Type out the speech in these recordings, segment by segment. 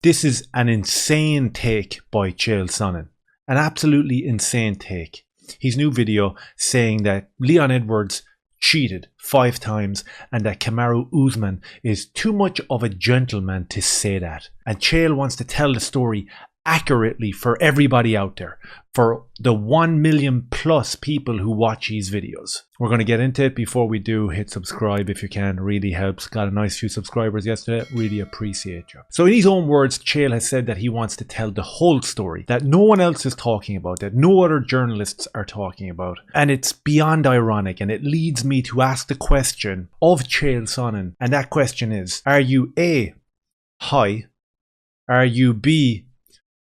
This is an insane take by Chael Sonnen. An absolutely insane take. His new video saying that Leon Edwards cheated 5 times and that Kamaru Usman is too much of a gentleman to say that. And Chael wants to tell the story accurately for everybody out there, for the 1 million plus people who watch these videos. We're going to get into it. Before we do, hit subscribe if you can, really helps. Got a nice few subscribers yesterday, really appreciate you. So in his own words, Chael has said that he wants to tell the whole story that no one else is talking about, that no other journalists are talking about. And it's beyond ironic, and it leads me to ask the question of Chael Sonnen, and that question is, are you A, high? Are you B,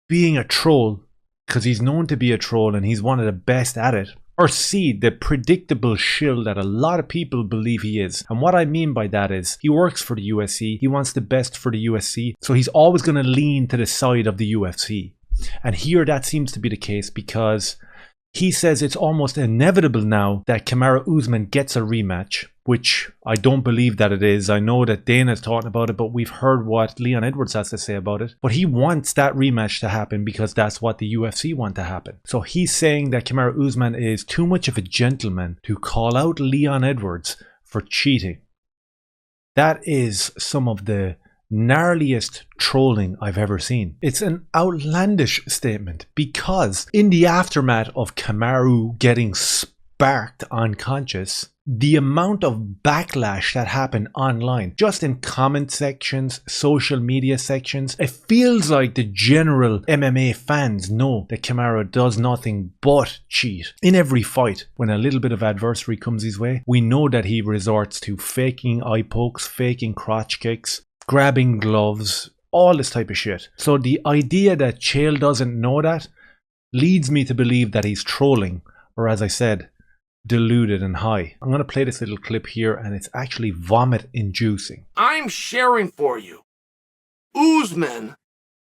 being a troll because he's known to be a troll and he's one of the best at it? Or C, the predictable shill that a lot of people believe he is? And what I mean by that is, he works for the UFC, he wants the best for the UFC, so he's always going to lean to the side of the UFC. And here that seems to be the case, because he says it's almost inevitable now that Kamaru Usman gets a rematch, which I don't believe that it is. I know that Dana's talking about it, but we've heard what Leon Edwards has to say about it. But he wants that rematch to happen because that's what the UFC want to happen. So he's saying that Kamaru Usman is too much of a gentleman to call out Leon Edwards for cheating. That is some of the gnarliest trolling I've ever seen. It's an outlandish statement, because in the aftermath of Kamaru getting sparked unconscious, the amount of backlash that happened online, just in comment sections, social media sections, it feels like the general MMA fans know that Kamaru does nothing but cheat. In every fight, when a little bit of adversity comes his way, we know that he resorts to faking eye pokes, faking crotch kicks, grabbing gloves, all this type of shit. So the idea that Chael doesn't know that leads me to believe that he's trolling, or as I said, deluded and high. I'm going to play this little clip here, and it's actually vomit inducing. I'm sharing for you Usman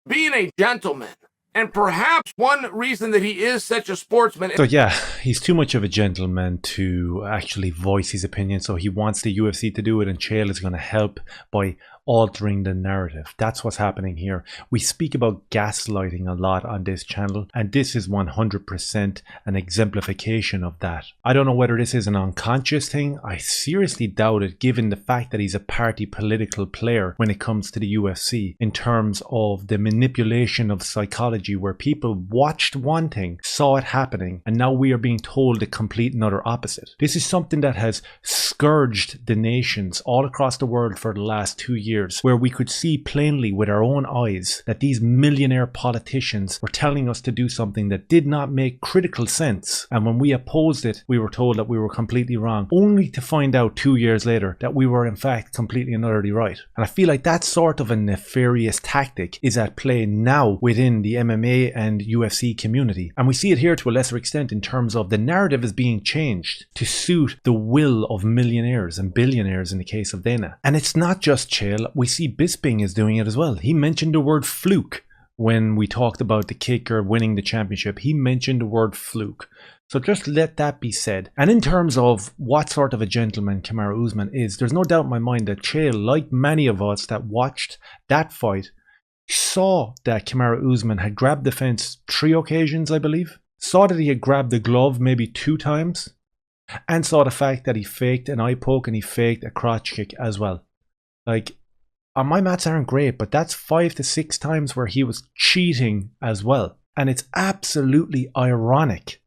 being a gentleman, and perhaps one reason that he is such a sportsman. So yeah, he's too much of a gentleman to actually voice his opinion, so he wants the UFC to do it, and Chael is going to help by altering the narrative. That's what's happening here. We speak about gaslighting a lot on this channel, and this is 100% an exemplification of that. I don't know whether this is an unconscious thing. I seriously doubt it, given the fact that he's a party political player when it comes to the UFC, in terms of the manipulation of psychology, where people watched one thing, saw it happening, and now we are being told the complete and utter opposite. This is something that has scourged the nations all across the world for the last 2 years, where we could see plainly with our own eyes that these millionaire politicians were telling us to do something that did not make critical sense, and when we opposed it, we were told that we were completely wrong, only to find out 2 years later that we were in fact completely and utterly right. And I feel like that sort of a nefarious tactic is at play now within the MMA and UFC community, and we see it here to a lesser extent in terms of the narrative is being changed to suit the will of millionaires and billionaires in the case of Dana. And it's not just Chael. We see Bisping is doing it as well. He mentioned the word fluke when we talked about the kicker winning the championship. He mentioned the word fluke. So just let that be said. And in terms of what sort of a gentleman Kamaru Usman is, there's no doubt in my mind that Chael, like many of us that watched that fight, saw that Kamaru Usman had grabbed the fence 3 occasions, I believe. Saw that he had grabbed the glove maybe 2 times. And saw the fact that he faked an eye poke and he faked a crotch kick as well. Like, my maths aren't great, but that's 5 to 6 times where he was cheating as well. And it's absolutely ironic,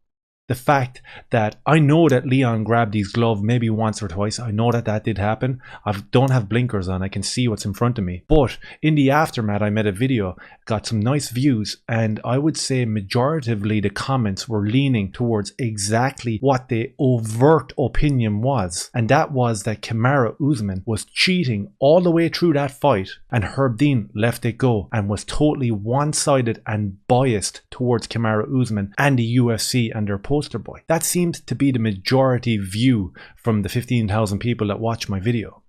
the fact that I know that Leon grabbed his glove maybe once or twice. I know that that did happen. I don't have blinkers on. I can see what's in front of me. But in the aftermath, I made a video, got some nice views, and I would say majoritively the comments were leaning towards exactly what the overt opinion was. And that was that Kamaru Usman was cheating all the way through that fight, and Herb Dean left it go and was totally one-sided and biased towards Kamaru Usman and the UFC and their poster boy. That seemed to be the majority view from the 15,000 people that watched my video.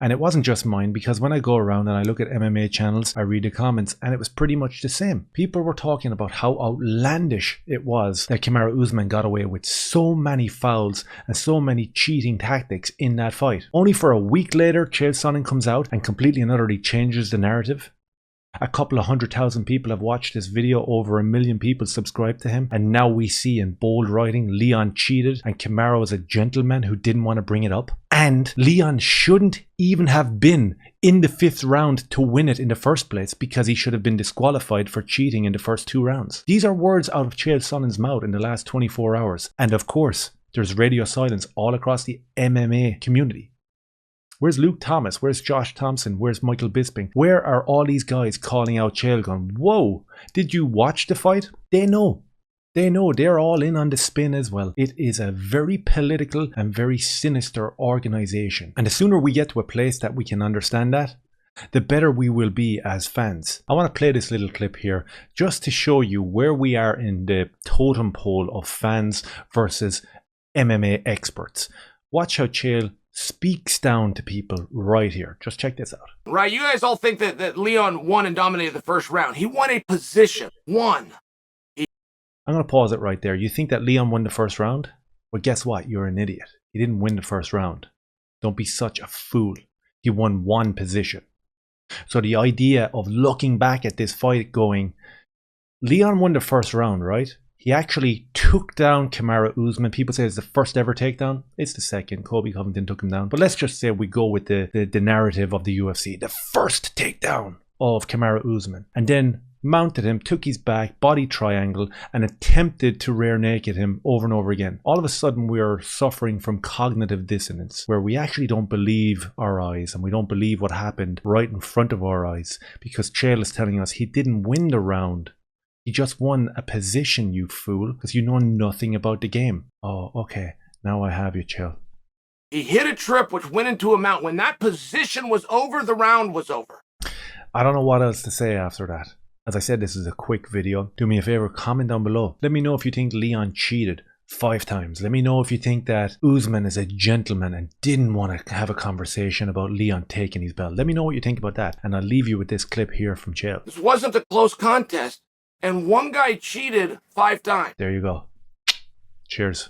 And it wasn't just mine, because when I go around and I look at MMA channels, I read the comments, and it was pretty much the same. People were talking about how outlandish it was that Kamaru Usman got away with so many fouls and so many cheating tactics in that fight. Only for a week later, Chael Sonnen comes out and completely and utterly changes the narrative. A couple of 100,000 people have watched this video, over 1 million people subscribe to him, and now we see in bold writing Leon cheated and Kamaru was a gentleman who didn't want to bring it up. And Leon shouldn't even have been in the 5th round to win it in the first place, because he should have been disqualified for cheating in the first 2 rounds. These are words out of Chael Sonnen's mouth in the last 24 hours. And of course, there's radio silence all across the MMA community. Where's Luke Thomas? Where's Josh Thompson? Where's Michael Bisping? Where are all these guys calling out Chael going, whoa, did you watch the fight? They know. They know. They're all in on the spin as well. It is a very political and very sinister organization. And the sooner we get to a place that we can understand that, the better we will be as fans. I want to play this little clip here just to show you where we are in the totem pole of fans versus MMA experts. Watch how Chael speaks down to people right here. Just check this out. Right, you guys all think that Leon won and dominated the first round. He won a position. Won. I'm going to pause it right there. You think that Leon won the first round? Well, guess what? You're an idiot. He didn't win the first round. Don't be such a fool. He won 1 position. So the idea of looking back at this fight going, Leon won the first round, right? He actually took down Kamaru Usman. People say it's the first ever takedown. It's the second. Colby Covington took him down. But let's just say we go with the narrative of the UFC. The first takedown of Kamaru Usman. And then mounted him, took his back, body triangle, and attempted to rear naked him over and over again. All of a sudden, we are suffering from cognitive dissonance, where we actually don't believe our eyes, and we don't believe what happened right in front of our eyes, because Chael is telling us he didn't win the round. He just won a position, you fool, because you know nothing about the game. Oh, okay. Now I have you, Chael. He hit a trip which went into a mount. When that position was over, the round was over. I don't know what else to say after that. As I said, this is a quick video. Do me a favor, comment down below. Let me know if you think Leon cheated 5 times. Let me know if you think that Usman is a gentleman and didn't want to have a conversation about Leon taking his belt. Let me know what you think about that. And I'll leave you with this clip here from Chael. This wasn't a close contest, and one guy cheated 5 times. There you go. Cheers.